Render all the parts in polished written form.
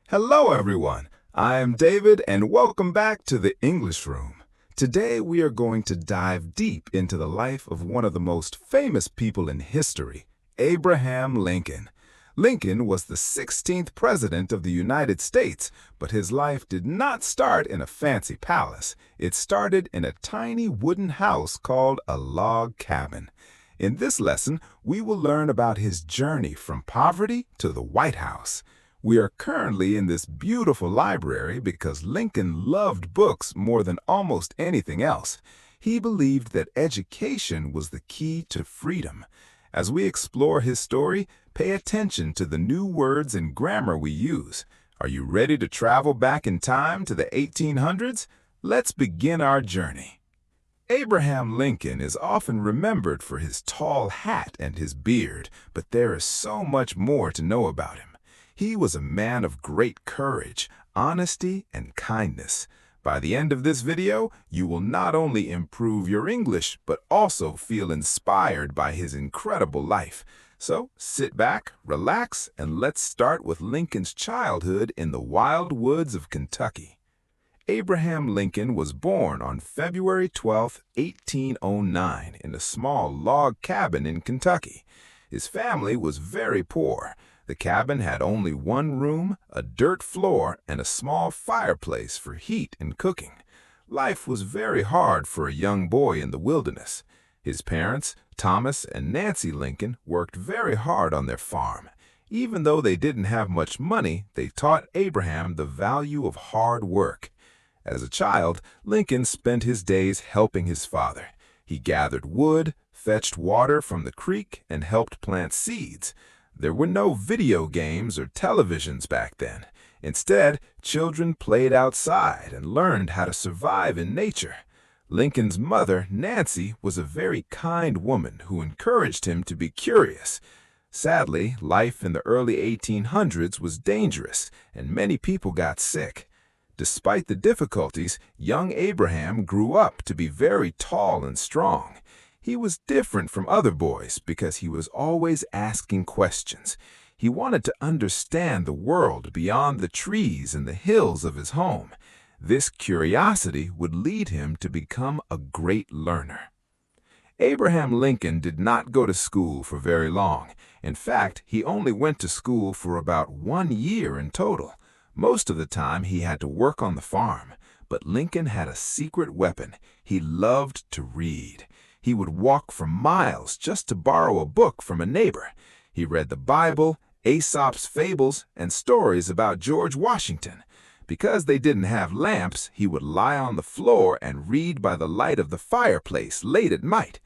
Hello, everyone. I am David, and welcome back to the English Room. Today, we are going to dive deep into the life of one of the most famous people in history, Abraham Lincoln. Lincoln was the 16th president of the United States, but his life did not start in a fancy palace. It started in a tiny wooden house called a log cabin. In this lesson, we will learn about his journey from poverty to the White House. We are currently in this beautiful library because Lincoln loved books more than almost anything else. He believed that education was the key to freedom. As we explore his story, pay attention to the new words and grammar we use. Are you ready to travel back in time to the 1800s? Let's begin our journey. Abraham Lincoln is often remembered for his tall hat and his beard, but there is so much more to know about him. He was a man of great courage, honesty, and kindness. By the end of this video, you will not only improve your English, but also feel inspired by his incredible life. So sit back, relax, and let's start with Lincoln's childhood in the wild woods of Kentucky. Abraham Lincoln was born on February 12, 1809, in a small log cabin in Kentucky. His family was very poor. The cabin had only one room, a dirt floor, and a small fireplace for heat and cooking. Life was very hard for a young boy in the wilderness. His parents, Thomas and Nancy Lincoln, worked very hard on their farm. Even though they didn't have much money, they taught Abraham the value of hard work. As a child, Lincoln spent his days helping his father. He gathered wood, fetched water from the creek, and helped plant seeds. There were no video games or televisions back then. Instead, children played outside and learned how to survive in nature. Lincoln's mother, Nancy, was a very kind woman who encouraged him to be curious. Sadly, life in the early 1800s was dangerous, and many people got sick. Despite the difficulties, young Abraham grew up to be very tall and strong. He was different from other boys because he was always asking questions. He wanted to understand the world beyond the trees and the hills of his home. This curiosity would lead him to become a great learner. Abraham Lincoln did not go to school for very long. In fact, he only went to school for about 1 year in total. Most of the time, he had to work on the farm. But Lincoln had a secret weapon. He loved to read. He would walk for miles just to borrow a book from a neighbor. He read the Bible, Aesop's fables, and stories about George Washington. Because they didn't have lamps, he would lie on the floor and read by the light of the fireplace late at night.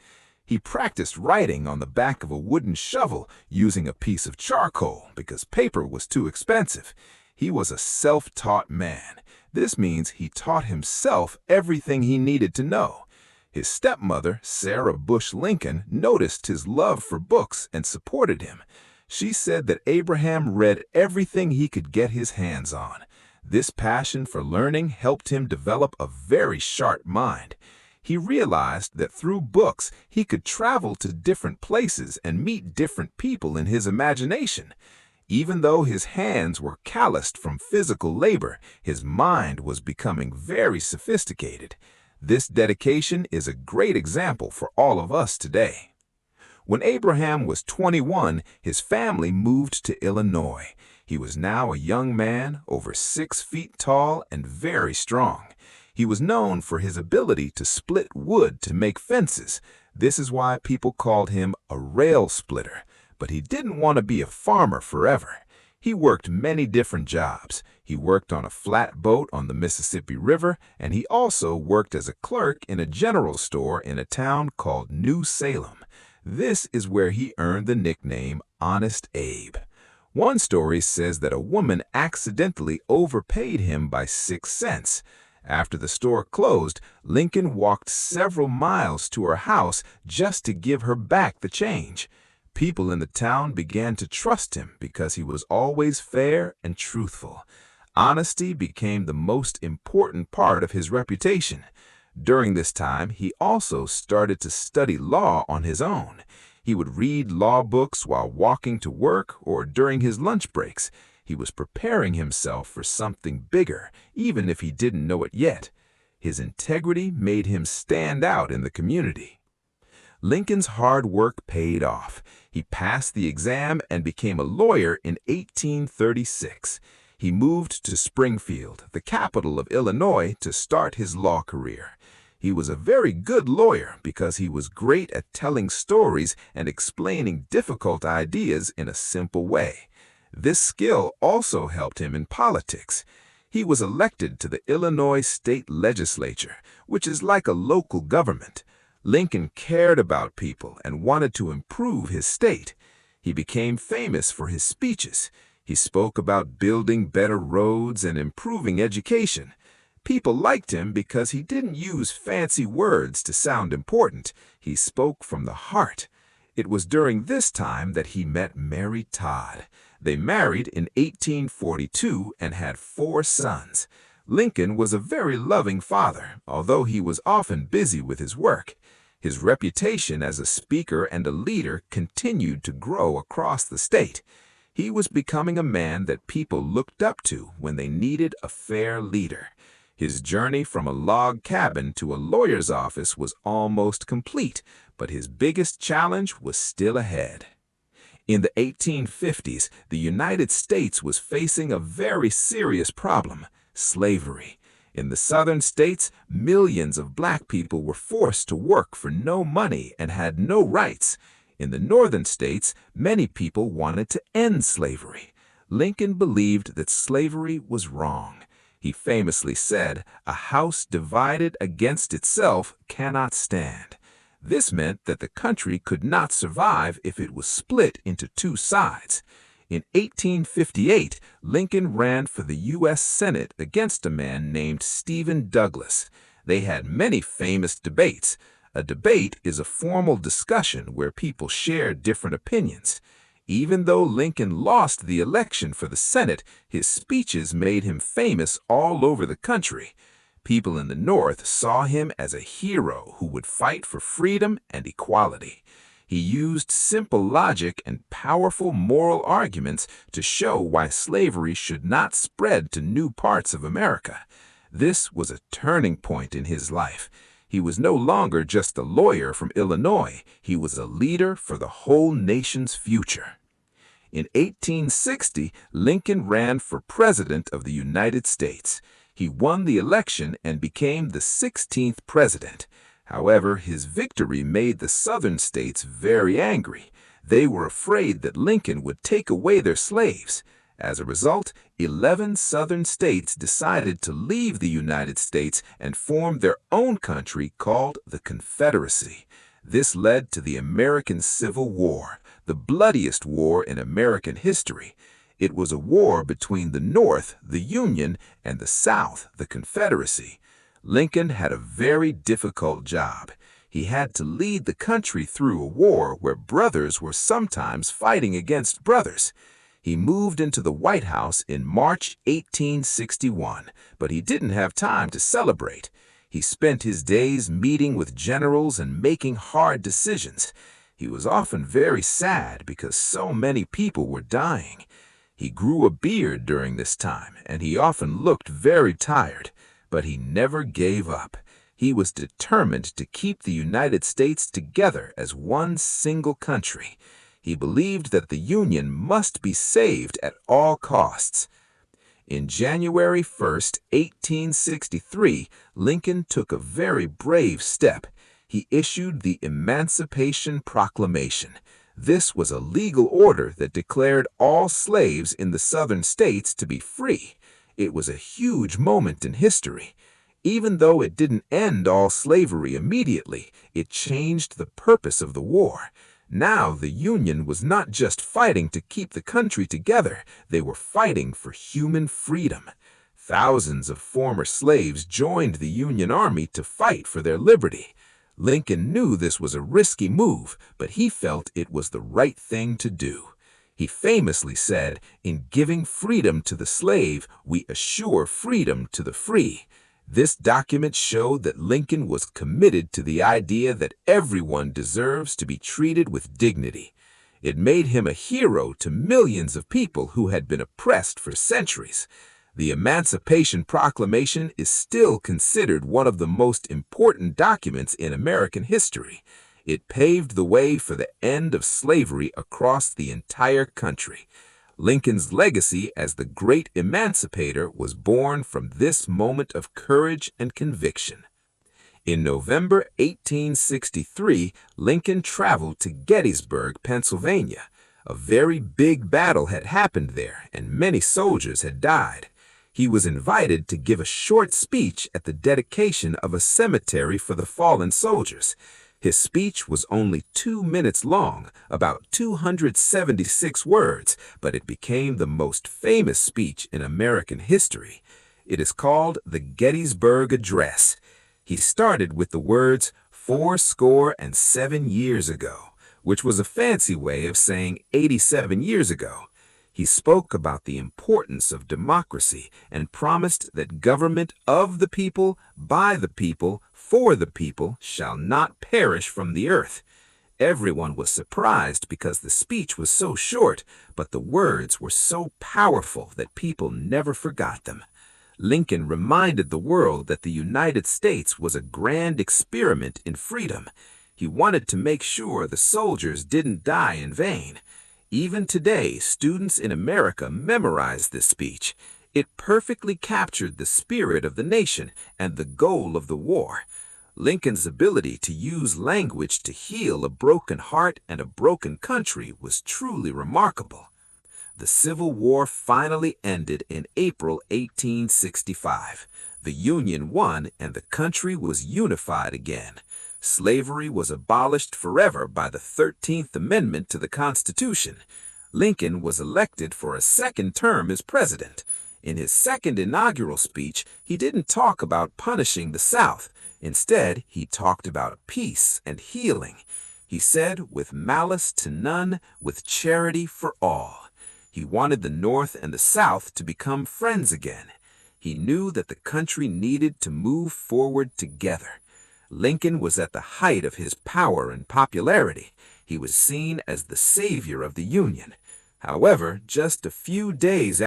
He practiced writing on the back of a wooden shovel using a piece of charcoal because paper was too expensive. He was a self-taught man. This means he taught himself everything he needed to know. His stepmother, Sarah Bush Lincoln, noticed his love for books and supported him. She said that Abraham read everything he could get his hands on. This passion for learning helped him develop a very sharp mind. He realized that through books he could travel to different places and meet different people in his imagination. Even though his hands were calloused from physical labor, his mind was becoming very sophisticated. This dedication is a great example for all of us today. When Abraham was 21, his family moved to Illinois. He was now a young man, over 6 feet tall and very strong. He was known for his ability to split wood to make fences. This is why people called him a rail splitter. But he didn't want to be a farmer forever. He worked many different jobs. He worked on a flatboat on the Mississippi River, and he also worked as a clerk in a general store in a town called New Salem. This is where he earned the nickname Honest Abe. One story says that a woman accidentally overpaid him by 6 cents. After the store closed, Lincoln walked several miles to her house just to give her back the change. People in the town began to trust him because he was always fair and truthful. Honesty became the most important part of his reputation. During this time, he also started to study law on his own. He would read law books while walking to work or during his lunch breaks. He was preparing himself for something bigger, even if he didn't know it yet. His integrity made him stand out in the community. Lincoln's hard work paid off. He passed the exam and became a lawyer in 1836. He moved to Springfield, the capital of Illinois, to start his law career. He was a very good lawyer because he was great at telling stories and explaining difficult ideas in a simple way. This skill also helped him in politics. He was elected to the Illinois state legislature, which is like a local government. Lincoln cared about people and wanted to improve his state. He became famous for his speeches. He spoke about building better roads and improving education. People liked him because he didn't use fancy words to sound important. He spoke from the heart. It was during this time that he met Mary Todd. They married in 1842 and had 4 sons. Lincoln was a very loving father, although he was often busy with his work. His reputation as a speaker and a leader continued to grow across the state. He was becoming a man that people looked up to when they needed a fair leader. His journey from a log cabin to a lawyer's office was almost complete, but his biggest challenge was still ahead. In the 1850s, the United States was facing a very serious problem: slavery. In the southern states, millions of black people were forced to work for no money and had no rights. In the northern states, many people wanted to end slavery. Lincoln believed that slavery was wrong. He famously said, "A house divided against itself cannot stand." This meant that the country could not survive if it was split into 2 sides. In 1858, Lincoln ran for the U.S. Senate against a man named Stephen Douglas. They had many famous debates. A debate is a formal discussion where people share different opinions. Even though Lincoln lost the election for the Senate, his speeches made him famous all over the country. People in the North saw him as a hero who would fight for freedom and equality. He used simple logic and powerful moral arguments to show why slavery should not spread to new parts of America. This was a turning point in his life. He was no longer just a lawyer from Illinois. He was a leader for the whole nation's future. In 1860, Lincoln ran for President of the United States. He won the election and became the 16th president. However, his victory made the southern states very angry. They were afraid that Lincoln would take away their slaves. As a result, 11 southern states decided to leave the United States and form their own country called the Confederacy. This led to the American Civil War, the bloodiest war in American history. It was a war between the North, the Union, and the South, the Confederacy. Lincoln had a very difficult job. He had to lead the country through a war where brothers were sometimes fighting against brothers. He moved into the White House in March 1861, but he didn't have time to celebrate. He spent his days meeting with generals and making hard decisions. He was often very sad because so many people were dying. He grew a beard during this time, and he often looked very tired, but he never gave up. He was determined to keep the United States together as one single country. He believed that the Union must be saved at all costs. In January 1st, 1863, Lincoln took a very brave step. He issued the Emancipation Proclamation. This was a legal order that declared all slaves in the southern states to be free. It was a huge moment in history. Even though it didn't end all slavery immediately, it changed the purpose of the war. Now the Union was not just fighting to keep the country together, they were fighting for human freedom. Thousands of former slaves joined the Union Army to fight for their liberty. Lincoln knew this was a risky move, but he felt it was the right thing to do. He famously said, "In giving freedom to the slave, we assure freedom to the free." This document showed that Lincoln was committed to the idea that everyone deserves to be treated with dignity. It made him a hero to millions of people who had been oppressed for centuries. The Emancipation Proclamation is still considered one of the most important documents in American history. It paved the way for the end of slavery across the entire country. Lincoln's legacy as the great emancipator was born from this moment of courage and conviction. In November 1863, Lincoln traveled to Gettysburg, Pennsylvania. A very big battle had happened there, and many soldiers had died. He was invited to give a short speech at the dedication of a cemetery for the fallen soldiers. His speech was only 2 minutes long, about 276 words, but it became the most famous speech in American history. It is called the Gettysburg Address. He started with the words 87 years ago, which was a fancy way of saying 87 years ago. He spoke about the importance of democracy and promised that government of the people, by the people, for the people shall not perish from the earth. Everyone was surprised because the speech was so short, but the words were so powerful that people never forgot them. Lincoln reminded the world that the United States was a grand experiment in freedom. He wanted to make sure the soldiers didn't die in vain. Even today, students in America memorize this speech. It perfectly captured the spirit of the nation and the goal of the war. Lincoln's ability to use language to heal a broken heart and a broken country was truly remarkable. The Civil War finally ended in April 1865. The Union won and the country was unified again. Slavery was abolished forever by the 13th Amendment to the Constitution. Lincoln was elected for a second term as president. In his second inaugural speech, he didn't talk about punishing the South. Instead, he talked about peace and healing. He said, "With malice to none, with charity for all." He wanted the North and the South to become friends again. He knew that the country needed to move forward together. Lincoln was at the height of his power and popularity. He was seen as the savior of the Union. However, just a few days